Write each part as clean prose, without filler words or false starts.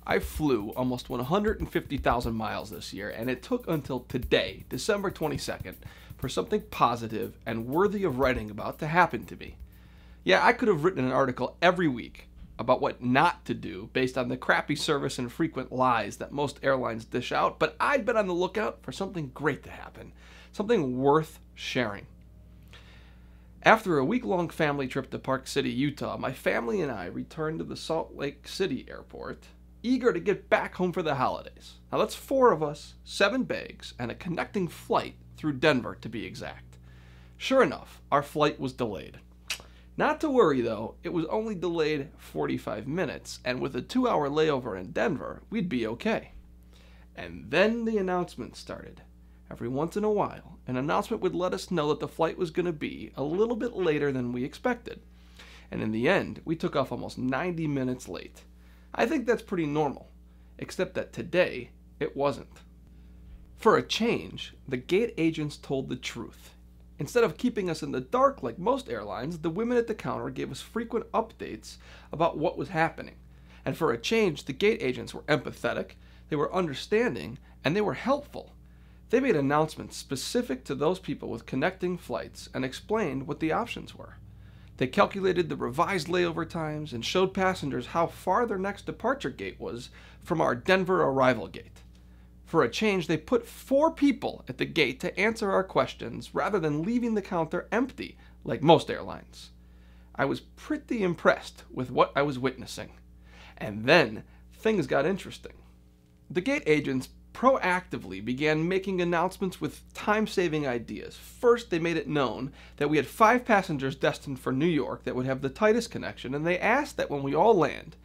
I flew almost 150,000 miles this year, and it took until today, December 22nd, for something positive and worthy of writing about to happen to me. Yeah, I could have written an article every week about what not to do based on the crappy service and frequent lies that most airlines dish out, but I'd been on the lookout for something great to happen, something worth sharing. After a week-long family trip to Park City, Utah, my family and I returned to the Salt Lake City airport, eager to get back home for the holidays. Now that's 4 of us, 7 bags, and a connecting flight through Denver to be exact. Sure enough, our flight was delayed. Not to worry though, it was only delayed 45 minutes, and with a 2-hour layover in Denver, we'd be okay. And then the announcement started. Every once in a while, an announcement would let us know that the flight was going to be a little bit later than we expected. And in the end, we took off almost 90 minutes late. I think that's pretty normal, except that today, it wasn't. For a change, the gate agents told the truth. Instead of keeping us in the dark like most airlines, the women at the counter gave us frequent updates about what was happening. And for a change, the gate agents were empathetic, they were understanding, and they were helpful. They made announcements specific to those people with connecting flights and explained what the options were. They calculated the revised layover times and showed passengers how far their next departure gate was from our Denver arrival gate. For a change, they put 4 people at the gate to answer our questions rather than leaving the counter empty like most airlines. I was pretty impressed with what I was witnessing. And then things got interesting. The gate agents proactively began making announcements with time-saving ideas. First, they made it known that we had 5 passengers destined for New York that would have the tightest connection, and they asked that when we all land,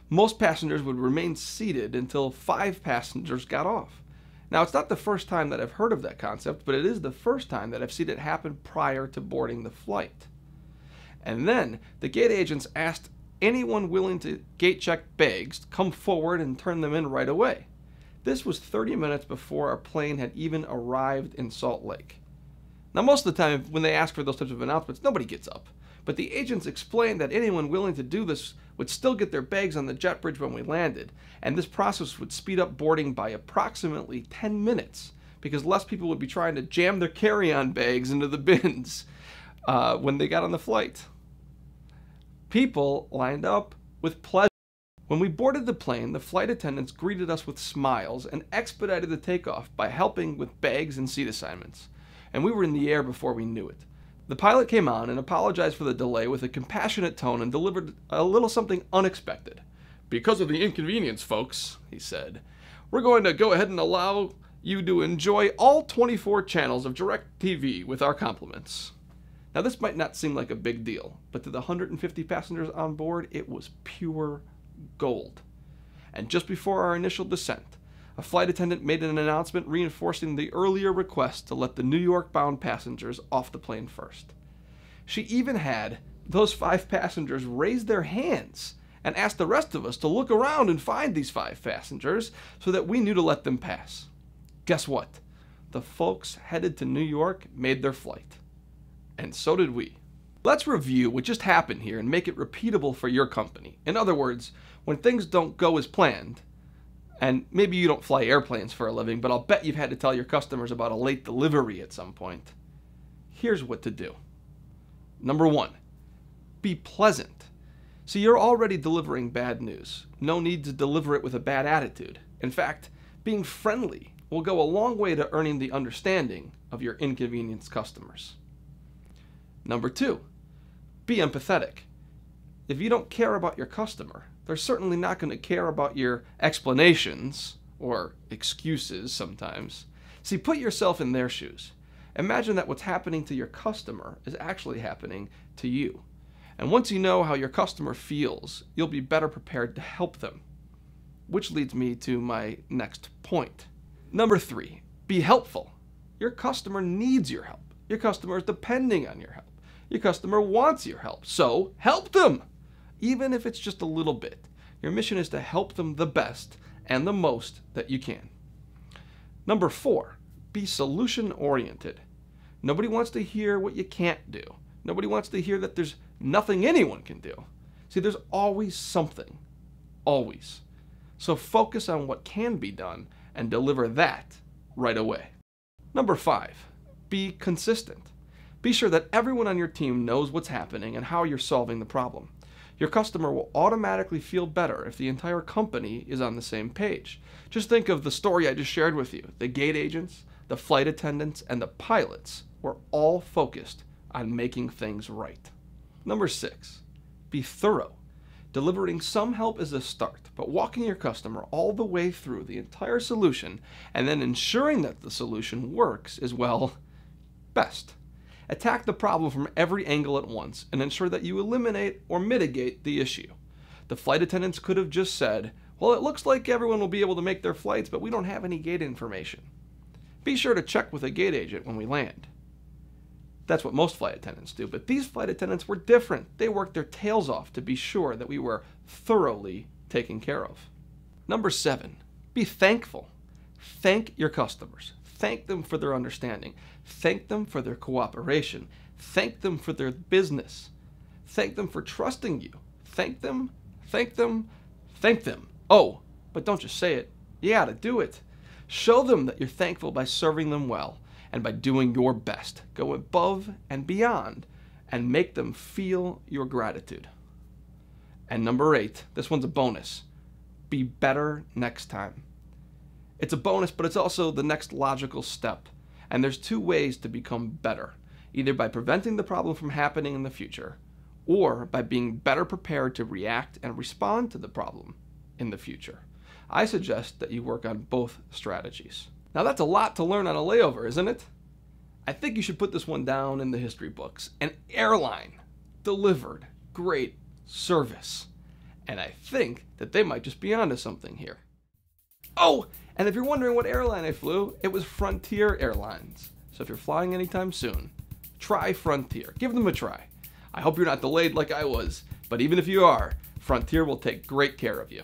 most passengers would remain seated until 5 passengers got off. Now, it's not the first time that I've heard of that concept, but it is the first time that I've seen it happen prior to boarding the flight. And then, the gate agents asked anyone willing to gate check bags to come forward and turn them in right away. This was 30 minutes before our plane had even arrived in Salt Lake. Now, most of the time, when they ask for those types of announcements, nobody gets up. But the agents explained that anyone willing to do this would still get their bags on the jet bridge when we landed, and this process would speed up boarding by approximately 10 minutes, because less people would be trying to jam their carry-on bags into the bins when they got on the flight. People lined up with pleasure. When we boarded the plane, the flight attendants greeted us with smiles and expedited the takeoff by helping with bags and seat assignments. And we were in the air before we knew it. The pilot came on and apologized for the delay with a compassionate tone and delivered a little something unexpected. "Because of the inconvenience, folks," he said, "we're going to go ahead and allow you to enjoy all 24 channels of DirecTV with our compliments." Now, this might not seem like a big deal, but to the 150 passengers on board, it was pure gold. And just before our initial descent, a flight attendant made an announcement reinforcing the earlier request to let the New York-bound passengers off the plane first. She even had those 5 passengers raise their hands and ask the rest of us to look around and find these 5 passengers so that we knew to let them pass. Guess what? The folks headed to New York made their flight. And so did we. Let's review what just happened here and make it repeatable for your company. In other words, when things don't go as planned, and maybe you don't fly airplanes for a living, but I'll bet you've had to tell your customers about a late delivery at some point. Here's what to do. Number 1, be pleasant. See, you're already delivering bad news. No need to deliver it with a bad attitude. In fact, being friendly will go a long way to earning the understanding of your inconvenienced customers. Number 2, be empathetic. If you don't care about your customer, they're certainly not going to care about your explanations or excuses sometimes. See, put yourself in their shoes. Imagine that what's happening to your customer is actually happening to you. And once you know how your customer feels, you'll be better prepared to help them. Which leads me to my next point. Number 3, be helpful. Your customer needs your help. Your customer is depending on your help. Your customer wants your help, so help them! Even if it's just a little bit. Your mission is to help them the best and the most that you can. Number 4, be solution-oriented. Nobody wants to hear what you can't do. Nobody wants to hear that there's nothing anyone can do. See, there's always something. Always. So focus on what can be done and deliver that right away. Number 5, be consistent. Be sure that everyone on your team knows what's happening and how you're solving the problem. Your customer will automatically feel better if the entire company is on the same page. Just think of the story I just shared with you. The gate agents, the flight attendants, and the pilots were all focused on making things right. Number 6, be thorough. Delivering some help is a start, but walking your customer all the way through the entire solution and then ensuring that the solution works is, well, best. Attack the problem from every angle at once and ensure that you eliminate or mitigate the issue. The flight attendants could have just said, well, it looks like everyone will be able to make their flights, but we don't have any gate information. Be sure to check with a gate agent when we land. That's what most flight attendants do, but these flight attendants were different. They worked their tails off to be sure that we were thoroughly taken care of. Number 7, be thankful. Thank your customers. Thank them for their understanding. Thank them for their cooperation. Thank them for their business. Thank them for trusting you. Thank them, thank them, thank them. Oh, but don't just say it. You gotta do it. Show them that you're thankful by serving them well and by doing your best. Go above and beyond and make them feel your gratitude. And number 8, this one's a bonus. Be better next time. It's a bonus, but it's also the next logical step. And there's 2 ways to become better, either by preventing the problem from happening in the future, or by being better prepared to react and respond to the problem in the future. I suggest that you work on both strategies. Now that's a lot to learn on a layover, isn't it? I think you should put this one down in the history books. An airline delivered great service. And I think that they might just be onto something here. Oh, and if you're wondering what airline I flew, it was Frontier Airlines. So if you're flying anytime soon, try Frontier. Give them a try. I hope you're not delayed like I was, but even if you are, Frontier will take great care of you.